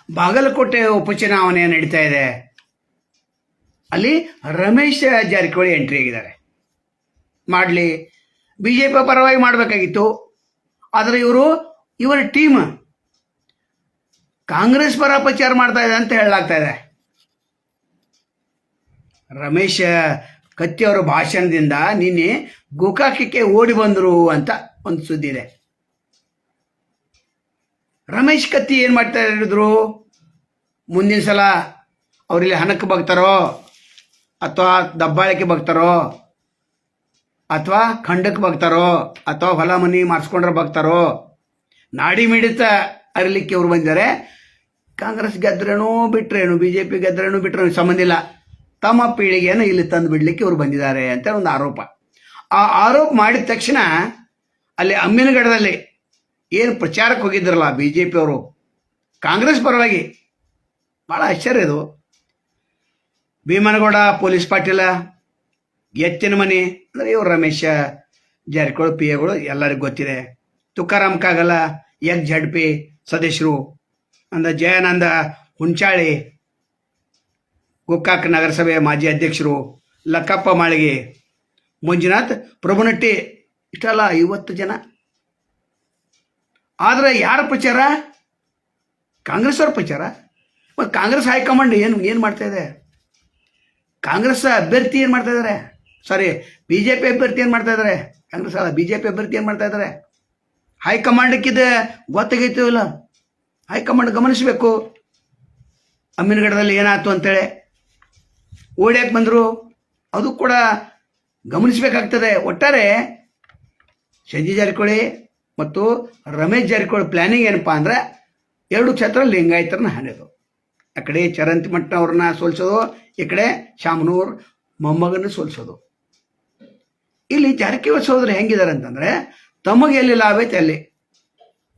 ಬಾಗಲಕೋಟೆ ಉಪಚುನಾವಣೆ ನಡೀತಾ ಇದೆ. ಅಲ್ಲಿ ರಮೇಶ್ ಜಾರಕಿಹೊಳಿ ಎಂಟ್ರಿ ಆಗಿದ್ದಾರೆ. ಮಾಡಲಿ, ಬಿ ಜೆ ಪಿ ಪರವಾಗಿ ಮಾಡಬೇಕಾಗಿತ್ತು. ಆದರೆ ಇವರ ಟೀಮ್ ಕಾಂಗ್ರೆಸ್ ಪರ ಪ್ರಚಾರ ಮಾಡ್ತಾ ಇದೆ ಅಂತ ಹೇಳಲಾಗ್ತಾ ಇದೆ. ರಮೇಶ್ ಕತ್ತಿ ಅವರ ಭಾಷಣದಿಂದ ನಿನ್ನೆ ಗೋಕಾಕಕ್ಕೆ ಓಡಿ ಬಂದರು ಅಂತ ಒಂದು ಸುದ್ದಿ ಇದೆ. ರಮೇಶ್ ಕತ್ತಿ ಏನು ಮಾಡ್ತಾ ಇದ್ರು, ಮುಂದಿನ ಸಲ ಅವರಲ್ಲಿ ಹಣಕ್ಕೆ ಬಗ್ತಾರೋ ಅಥವಾ ದಬ್ಬಾಳಿಕೆ ಬಗ್ತಾರೋ ಅಥವಾ ಖಂಡಕ್ಕೆ ಬಗ್ತಾರೋ ಅಥವಾ ಹೊಲ ಮನಿ ಮಾಡಿಸ್ಕೊಂಡ್ರೆ ಬಗ್ತಾರೋ, ನಾಡಿ ಮಿಡಿತ ಅರಲಿಕ್ಕೆ ಅವ್ರು ಬಂದಿದ್ದಾರೆ. ಕಾಂಗ್ರೆಸ್ ಗೆದ್ರೇನೋ ಬಿಟ್ರೇನು, ಬಿ ಜೆ ಪಿ ಗೆದ್ರೇನೋ ಬಿಟ್ರೇನು ಸಂಬಂಧ ಇಲ್ಲ, ತಮ್ಮ ಪೀಳಿಗೆಯನ್ನು ಇಲ್ಲಿ ತಂದು ಬಿಡಲಿಕ್ಕೆ ಇವರು ಬಂದಿದ್ದಾರೆ ಅಂತ ಒಂದು ಆರೋಪ. ಆ ಆರೋಪ ಮಾಡಿದ ತಕ್ಷಣ ಅಲ್ಲಿ ಅಮ್ಮಿನಗಡದಲ್ಲಿ ಏನು ಪ್ರಚಾರಕ್ಕೆ ಹೋಗಿದ್ರಲ್ಲ ಬಿ ಜೆ ಪಿ ಅವರು ಕಾಂಗ್ರೆಸ್ ಪರವಾಗಿ, ಭಾಳ ಆಶ್ಚರ್ಯ ಇದು. ಭೀಮನಗೌಡ ಪೊಲೀಸ್ ಪಾಟೀಲ, ಎತ್ತಿನ ಮನೆ ಅಂದರೆ ಇವರು ರಮೇಶ್ ಜಾರಕಿಹೊಳಿ ಪಿ ಎಗಳು ಎಲ್ಲರಿಗೂ ಗೊತ್ತಿದೆ. ತುಕಾರಾಮ್ ಕಾಗಲ XZP ಸದಸ್ಯರು, ಅಂದರೆ ಜಯಾನಂದ ಹುಂಚಾಳಿ ಗೋಕಾಕ್ ನಗರಸಭೆ ಮಾಜಿ ಅಧ್ಯಕ್ಷರು, ಲಕ್ಕಪ್ಪ ಮಾಳಿಗೆ, ಮಂಜುನಾಥ್ ಪ್ರಭುನಟ್ಟಿ, ಇಷ್ಟಲ್ಲ 50 ಜನ. ಆದರೆ ಯಾರ ಪ್ರಚಾರ? ಕಾಂಗ್ರೆಸ್ ಅವ್ರ ಪ್ರಚಾರ. ಮತ್ತು ಕಾಂಗ್ರೆಸ್ ಹೈಕಮಾಂಡ್ ಏನು ಮಾಡ್ತಾ ಇದೆ? ಕಾಂಗ್ರೆಸ್ ಅಭ್ಯರ್ಥಿ ಏನು ಮಾಡ್ತಾ ಇದ್ದಾರೆ? ಸಾರಿ, ಬಿ ಜೆ ಪಿ ಅಭ್ಯರ್ಥಿ ಏನು ಮಾಡ್ತಾ ಇದ್ದಾರೆ? ಕಾಂಗ್ರೆಸ್ ಅಲ್ಲ, ಬಿ ಜೆ ಪಿ ಅಭ್ಯರ್ಥಿ ಏನು ಮಾಡ್ತಾ ಇದ್ದಾರೆ? ಹೈಕಮಾಂಡಕ್ಕಿದೆ ಗೊತ್ತಾಗೈತೋ ಇಲ್ಲ? ಹೈಕಮಾಂಡ್ ಗಮನಿಸಬೇಕು. ಅಮ್ಮಿನಗಡದಲ್ಲಿ ಏನಾಯ್ತು ಅಂತೇಳಿ ಓಡ್ಯಾಕೆ ಬಂದರು ಅದು ಕೂಡ ಗಮನಿಸಬೇಕಾಗ್ತದೆ. ಒಟ್ಟಾರೆ ಸಂಜಯ್ ಜಾರಕಿಹೊಳಿ ಮತ್ತು ರಮೇಶ್ ಜಾರಕಿಹೊಳಿ ಪ್ಲ್ಯಾನಿಂಗ್ ಏನಪ್ಪ ಅಂದರೆ 2 ಕ್ಷೇತ್ರ ಲಿಂಗಾಯತರನ್ನ ಹನೆದು, ಆ ಕಡೆ ಚರಂತಿಮಠ ಅವ್ರನ್ನ ಸೋಲಿಸೋದು, ಈ ಕಡೆ ಶಾಮನೂರ್ ಮೊಮ್ಮಗನ ಸೋಲಿಸೋದು. ಇಲ್ಲಿ ಜಾರಕಿಹೊಳಿ ಸೋದರು ಹೆಂಗಿದ್ದಾರೆ ಅಂತಂದರೆ, ತಮಗೆ ಎಲ್ಲಿ ಲಾಭ ಐತೆ ಅಲ್ಲಿ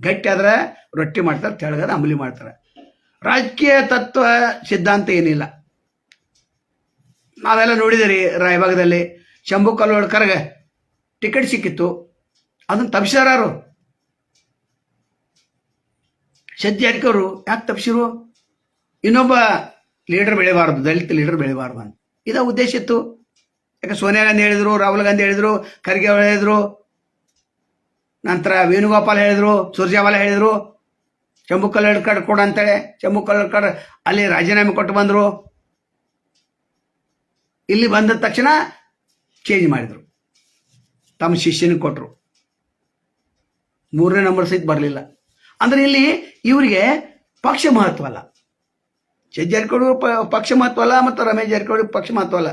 ಗಟ್ಟಿ ಆದ್ರೆ ರೊಟ್ಟಿ ಮಾಡ್ತಾರೆ, ತೆಳಗದ ಅಂಬಲಿ ಮಾಡ್ತಾರೆ. ರಾಜಕೀಯ ತತ್ವ ಸಿದ್ಧಾಂತ ಏನಿಲ್ಲ. ನಾವೆಲ್ಲ ನೋಡಿದಿರಿ, ರಾಯಭಾಗದಲ್ಲಿ ಶಂಭು ಕಲ್ಲೋಡ್ಕರ್ಗೆ ಟಿಕೆಟ್ ಸಿಕ್ಕಿತ್ತು, ಅದನ್ನು ತಪ್ಪಿಸಾರು. ಸಂಜಯ್ ಜಾರಕಿಹೊಳಿ ಯಾಕೆ ತಪ್ಪಿಸಿರು? ಇನ್ನೊಬ್ಬ ಲೀಡರ್ ಬೆಳಿಬಾರ್ದು, ದಲಿತ ಲೀಡರ್ ಬೆಳಿಬಾರ್ದು ಅಂತ ಇದ ಉದ್ದೇಶ ಇತ್ತು. ಯಾಕೆ ಸೋನಿಯಾ ಗಾಂಧಿ ಹೇಳಿದರು, ರಾಹುಲ್ ಗಾಂಧಿ ಹೇಳಿದರು, ಖರ್ಗೆ ಅವರು ಹೇಳಿದರು, ನಂತರ ವೇಣುಗೋಪಾಲ್ ಹೇಳಿದರು, ಸುರ್ಜೇವಾಲಾ ಹೇಳಿದರು ಶಂಭು ಕಲ್ಲೋಡ್ಕರ್ ಕೊಡು ಅಂತೇಳಿ. ಶಂಭು ಕಲ್ಲೋಡ್ಕರ್ ಅಲ್ಲಿ ರಾಜೀನಾಮೆ ಕೊಟ್ಟು ಬಂದರು. ಇಲ್ಲಿ ಬಂದ ತಕ್ಷಣ ಚೇಂಜ್ ಮಾಡಿದರು, ತಮ್ಮ ಶಿಷ್ಯನಿಗೆ ಕೊಟ್ಟರು. 3ನೇ ನಂಬರ್ ಸಹಿತ ಬರಲಿಲ್ಲ. ಅಂದರೆ ಇಲ್ಲಿ ಇವರಿಗೆ ಪಕ್ಷ ಮಹತ್ವ ಅಲ್ಲ, ಸಂಜಯ್ ಜಾರಕಿಹೊಳಿ ಪಕ್ಷ ಮಹತ್ವ ಅಲ್ಲ, ಮತ್ತು ರಮೇಶ್ ಜಾರಕಿಹೊಳಿ ಪಕ್ಷ ಮಹತ್ವ ಅಲ್ಲ.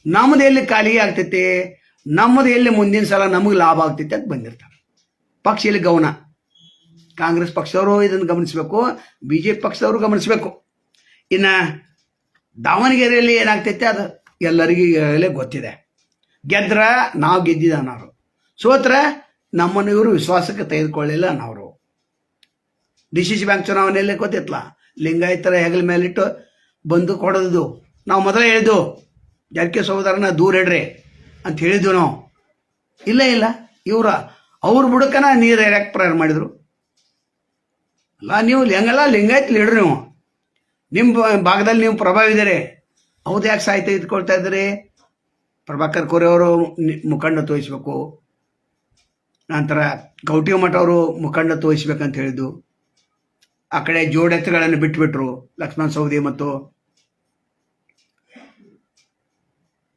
ನಮ್ಮದು ಎಲ್ಲಿ ಖಾಲಿಗೆ ಆಗ್ತೈತಿ, ನಮ್ಮದು ಎಲ್ಲಿ ಮುಂದಿನ ಸಲ ನಮಗೆ ಲಾಭ ಆಗ್ತೈತಿ ಅಂತ ಬಂದಿರ್ತಾರೆ. ಪಕ್ಷ ಇಲ್ಲಿ ಗೌನ. ಕಾಂಗ್ರೆಸ್ ಪಕ್ಷದವರು ಇದನ್ನು ಗಮನಿಸಬೇಕು, ಬಿ ಜೆ ಪಿ ಪಕ್ಷದವರು ಗಮನಿಸಬೇಕು. ಇನ್ನು ದಾವಣಗೆರೆಯಲ್ಲಿ ಏನಾಗ್ತೈತೆ ಅದು ಎಲ್ಲರಿಗೂ ಈಗಾಗಲೇ ಗೊತ್ತಿದೆ. ಗೆದ್ರ ನಾವು ಗೆದ್ದಿದ್ದ ಅನ್ನೋರು, ಸೋತ್ರ ನಮ್ಮನ್ನು ಇವರು ವಿಶ್ವಾಸಕ್ಕೆ ತೆಗೆದುಕೊಳ್ಳಿಲ್ಲ ಅನ್ನೋರು. DCC ಬ್ಯಾಂಕ್ ಚುನಾವಣೆಯಲ್ಲಿ ಗೊತ್ತಿತ್ತಲ್ಲ, ಲಿಂಗಾಯತರ ಹೆಗಲ ಮೇಲಿಟ್ಟು ಬಂದು ಕೊಡೋದು. ನಾವು ಮೊದಲೇ ಹೇಳಿದ್ದು ಜಾರಕಿಹೊಳಿ ಸಹೋದರನ ದೂರ ಇಡ್ರಿ ಅಂತ ಹೇಳಿದ್ವು ನಾವು. ಇಲ್ಲ ಅವ್ರ ಬುಡಕನ ನೀರು ಯಾಕೆ ಪ್ರೇರಣೆ ಮಾಡಿದರು? ಅಲ್ಲ, ನೀವು ಹೆಂಗಲ್ಲ ಲಿಂಗಾಯತ್ ಲೀಡ್ರ್, ನೀವು ನಿಮ್ಮ ಭಾಗದಲ್ಲಿ ನೀವು ಪ್ರಭಾವ ಇದ್ದೀರಿ, ಹೌದು ಯಾಕೆ ಸಾಹಿತ್ಯ ತೆಗೆದುಕೊಳ್ತಾ ಇದ್ದೀರಿ? ಪ್ರಭಾಕರ್ ಕೋರೆ ಅವರು ಮುಖಂಡತ್ವ ವಹಿಸ್ಬೇಕು, ನಂತರ ಗೌಟಿ ಮಠ ಅವರು ಮುಖಂಡತ್ವ ವಹಿಸ್ಬೇಕಂತ ಹೇಳಿದ್ದು. ಆ ಕಡೆ ಜೋಡೆತ್ತುಗಳನ್ನು ಬಿಟ್ಟುಬಿಟ್ರು, ಲಕ್ಷ್ಮಣ್ ಸವದಿ ಮತ್ತು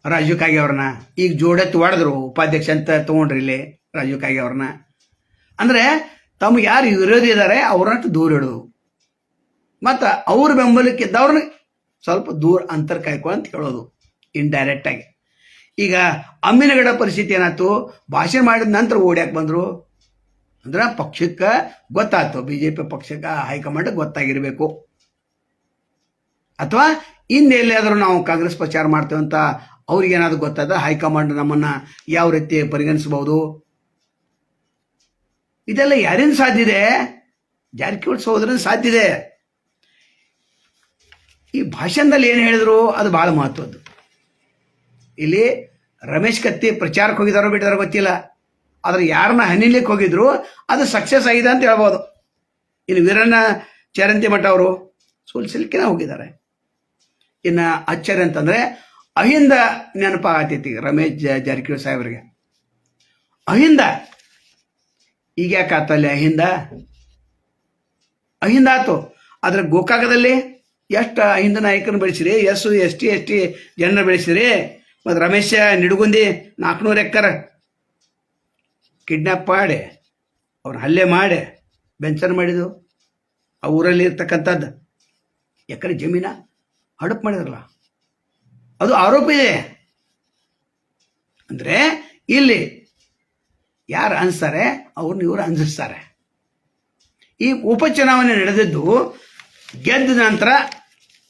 ರಾಜೀವ್ ಕಾಗೆ ಅವ್ರನ್ನ. ಈಗ ಜೋಡೆತ್ತು ಹೊಡೆದ್ರು, ಉಪಾಧ್ಯಕ್ಷ ಅಂತ ತೊಗೊಂಡ್ರಿ ಇಲ್ಲಿ ರಾಜೀವ್ ಕಾಗೆ ಅವ್ರನ್ನ. ಅಂದರೆ ತಮ್ಗೆ ಯಾರು ವಿರೋಧಿ ಇದ್ದಾರೆ ಅವ್ರನ್ನ ದೂರ ಇಡೋದು, ಮತ್ತು ಅವ್ರ ಬೆಂಬಲಕ್ಕಿದ್ದವ್ರನ್ನ ಸ್ವಲ್ಪ ದೂರ ಅಂತರ ಕಾಯ್ಕೊ ಅಂತ ಹೇಳೋದು ಇಂಡೈರೆಕ್ಟಾಗಿ. ಈಗ ಅಮ್ಮಿನಗಡ ಪರಿಸ್ಥಿತಿ ಏನಾಯ್ತು? ಭಾಷಣ ಮಾಡಿದ ನಂತರ ಓಡ್ಯಾಕೆ ಬಂದರು ಅಂದ್ರೆ ಪಕ್ಷಕ್ಕೆ ಗೊತ್ತಾಯ್ತು, ಬಿ ಜೆ ಪಿ ಪಕ್ಷಕ್ಕೆ ಹೈಕಮಾಂಡ್ ಗೊತ್ತಾಗಿರಬೇಕು. ಅಥವಾ ಇನ್ನೆಲ್ಲಾದರೂ ನಾವು ಕಾಂಗ್ರೆಸ್ ಪ್ರಚಾರ ಮಾಡ್ತೇವೆ ಅಂತ ಅವ್ರಿಗೇನಾದ್ರು ಗೊತ್ತಾದ ಹೈಕಮಾಂಡ್ ನಮ್ಮನ್ನು ಯಾವ ರೀತಿ ಪರಿಗಣಿಸಬಹುದು? ಇದೆಲ್ಲ ಯಾರಿಂದ ಸಾಧ್ಯ ಇದೆ? ಜಾರಕಿಹೊಳಿ ಸಹೋದರನ ಸಾಧ್ಯ ಇದೆ. ಈ ಭಾಷಣದಲ್ಲಿ ಏನು ಹೇಳಿದ್ರು ಅದು ಭಾಳ ಮಹತ್ವದ್ದು. ಇಲ್ಲಿ ರಮೇಶ್ ಕತ್ತಿ ಪ್ರಚಾರಕ್ಕೆ ಹೋಗಿದಾರೋ ಬಿಟ್ಟಿದಾರೋ ಗೊತ್ತಿಲ್ಲ, ಆದರೆ ಯಾರನ್ನ ಹನಿಲಿಕ್ಕೆ ಹೋಗಿದ್ರು ಅದು ಸಕ್ಸಸ್ ಆಗಿದೆ ಅಂತ ಹೇಳ್ಬೋದು. ಇನ್ನು ವೀರಣ್ಣ ಚರಂತಿ ಮಠ ಅವರು ಸೋಲಿಸಲಿಕ್ಕೆ ಹೋಗಿದ್ದಾರೆ. ಇನ್ನು ಆಶ್ಚರ್ಯ ಅಂತಂದ್ರೆ ಅಹಿಂದ ನೆನಪಾಗತೈತಿ ರಮೇಶ್ ಜಾರಕಿಹೊಳಿ ಸಾಹೇಬರಿಗೆ. ಅಹಿಂದ ಈಗ ಯಾಕೆ ಆತಲ್ಲಿ ಅಹಿಂದ ಆತು. ಆದ್ರೆ ಗೋಕಾಕದಲ್ಲಿ ಎಷ್ಟು ಅಹಿಂದ ನಾಯಕರನ್ನು ಬೆಳೆಸಿರಿ, SC/ST ಜನರನ್ನ ಬೆಳೆಸಿರಿ. ಮತ್ತು ರಮೇಶ ನಿಡುಗುಂದಿ 400 ಎಕರೆ ಕಿಡ್ನಾಪ್ ಮಾಡಿ ಅವ್ರನ್ನ ಹಲ್ಲೆ ಮಾಡಿ ಬೆಂಚರ್ ಮಾಡಿದ್ದು. ಆ ಊರಲ್ಲಿ ಇರ್ತಕ್ಕಂಥದ್ದು ಎಕರೆ ಜಮೀನ ಹಡಪ್ ಮಾಡಿದ್ರಲ್ಲ, ಅದು ಆರೋಪ ಇದೆ. ಅಂದರೆ ಇಲ್ಲಿ ಯಾರು ಅನಿಸ್ತಾರೆ ಅವ್ರನ್ನ ಇವರು ಅಂಜಿಸ್ತಾರೆ. ಈ ಉಪಚುನಾವಣೆ ನಡೆದಿದ್ದು ಗೆದ್ದ ನಂತರ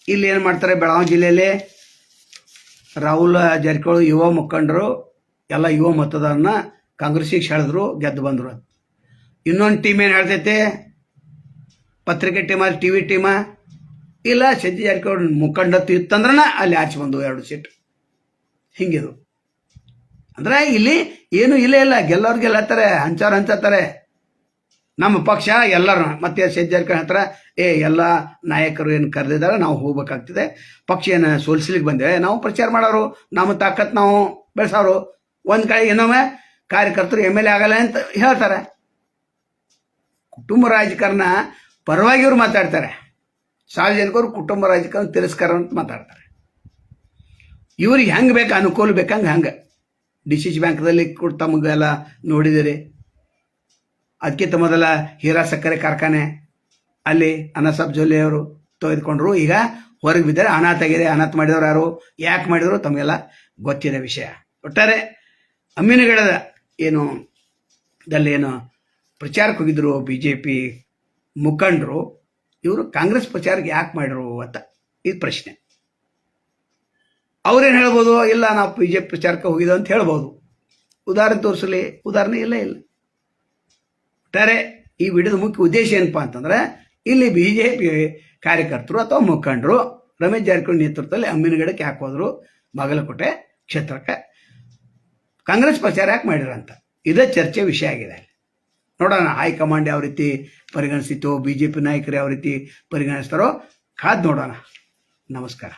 ಇಲ್ಲಿ ಏನು ಮಾಡ್ತಾರೆ, ಬೆಳಗಾವಿ ಜಿಲ್ಲೆಯಲ್ಲಿ ರಾಹುಲ್ ಜಾರಕಿಹೊಳಿ ಯುವ ಮುಖಂಡರು ಎಲ್ಲ ಯುವ ಮತದಾರನ ಕಾಂಗ್ರೆಸ್ಸಿಗೆ ಸೆಳೆದ್ರು, ಗೆದ್ದು ಬಂದರು. ಇನ್ನೊಂದು ಟೀಮ್ ಏನು ಹೇಳ್ತೈತೆ, ಪತ್ರಿಕೆ ಟೀಮ, TV ಟೀಮ, ಇಲ್ಲ ಸಜ್ಜಿ ಜಾರಕಿಹೊಳಿ ಮುಖಂಡತ್ತು ಇತ್ತಂದ್ರನ ಅಲ್ಲಿ ಆಚೆ ಬಂದು 2 ಸೀಟ್. ಹಿಂಗಿದು ಅಂದ್ರೆ ಇಲ್ಲಿ ಏನು ಇಲ್ಲ ಗೆಲ್ಲೋರು ಗೆಲ್ಲತ್ತಾರೆ, ಹಂಚ್ತಾರೆ. ನಮ್ಮ ಪಕ್ಷ ಎಲ್ಲರೂ ಮತ್ತೆ ಸಜ್ಜಿ ಜಾರಕಿಹೊಳಿ ಹತ್ರ ಎಲ್ಲ ನಾಯಕರು ಏನು ಕರೆದಿದ್ದಾರೆ, ನಾವು ಹೋಗ್ಬೇಕಾಗ್ತದೆ, ಪಕ್ಷ ಏನು ಸೋಲಿಸ್ಲಿಕ್ಕೆ ಬಂದೇವೆ, ನಾವು ಪ್ರಚಾರ ಮಾಡೋರು, ನಮ್ಮ ತಾಕತ್ ನಾವು ಬೆಳೆಸೋರು. ಒಂದು ಕಡೆ ಇನ್ನೊಮ್ಮೆ ಕಾರ್ಯಕರ್ತರು MLA ಆಗಲ್ಲ ಅಂತ ಹೇಳ್ತಾರೆ. ಕುಟುಂಬ ರಾಜಕಾರಣ ಪರವಾಗಿ ಇವರು ಮಾತಾಡ್ತಾರೆ, ಸಾರ್ವಜನಿಕರು ಕುಟುಂಬ ರಾಜಕಾರಣ ತಿರಸ್ಕಾರ ಅಂತ ಮಾತಾಡ್ತಾರೆ. ಇವ್ರಿಗೆ ಹೆಂಗೆ ಬೇಕು, ಅನುಕೂಲ ಬೇಕಂಗೆ ಹಂಗೆ DCC ಬ್ಯಾಂಕ್ದಲ್ಲಿ ಕೂಡ ತಮಗೆಲ್ಲ ನೋಡಿದಿರಿ. ಅದಕ್ಕಿಂತ ಮೊದಲ ಹೀರಾ ಸಕ್ಕರೆ ಕಾರ್ಖಾನೆ ಅಲ್ಲಿ ಅನಸಬ್ ಜೊಲ್ಲೆ ಅವರು ತೆಗೆದುಕೊಂಡ್ರು, ಈಗ ಹೊರಗೆ ಬಿದ್ದರೆ ಅನಾಥಾಗಿದೆ. ಅನಾಥ ಮಾಡಿದವರು ಯಾರು, ಯಾಕೆ ಮಾಡಿದ್ರು ತಮಗೆಲ್ಲ ಗೊತ್ತಿದೆ ವಿಷಯ. ಒಟ್ಟಾರೆ ಅಮ್ಮಿನಗಡದ ಏನು ಪ್ರಚಾರಕ್ಕೆ ಹೋಗಿದ್ರು BJP ಮುಖಂಡರು, ಇವರು ಕಾಂಗ್ರೆಸ್ ಪ್ರಚಾರಕ್ಕೆ ಯಾಕೆ ಮಾಡಿದ್ರು ಅಂತ ಇದು ಪ್ರಶ್ನೆ. ಅವ್ರೇನು ಹೇಳ್ಬೋದು, ಇಲ್ಲ ನಾವು BJP ಪ್ರಚಾರಕ್ಕೆ ಹೋಗಿದ್ದೋ ಅಂತ ಹೇಳ್ಬೋದು. ಉದಾಹರಣೆ ತೋರಿಸಲಿ, ಉದಾಹರಣೆ ಇಲ್ಲ. ಒಟ್ಟಾರೆ ಈ ವಿಡಿಯೋದ ಮುಖ್ಯ ಉದ್ದೇಶ ಏನಪ್ಪಾ ಅಂತಂದ್ರೆ, ಇಲ್ಲಿ BJP ಕಾರ್ಯಕರ್ತರು ಅಥವಾ ಮುಖಂಡರು ರಮೇಶ್ ಜಾರಕಿಹೊಳಿ ನೇತೃತ್ವದಲ್ಲಿ ಅಮ್ಮಿನಗಡಕ್ಕೆ ಯಾಕೆ ಹೋದ್ರು, ಬಾಗಲಕೋಟೆ ಕ್ಷೇತ್ರಕ್ಕೆ ಕಾಂಗ್ರೆಸ್ ಪ್ರಚಾರ ಯಾಕೆ ಮಾಡಿರ ಅಂತ ಇದೇ ಚರ್ಚೆ ವಿಷಯ ಆಗಿದೆ. ನೋಡೋಣ ಹೈಕಮಾಂಡ್ ಯಾವ ರೀತಿ ಪರಿಗಣಿಸಿತು, BJP ನಾಯಕರು ಯಾವ ರೀತಿ ಪರಿಗಣಿಸ್ತಾರೋ ಕಾದ್ ನೋಡೋಣ. ನಮಸ್ಕಾರ.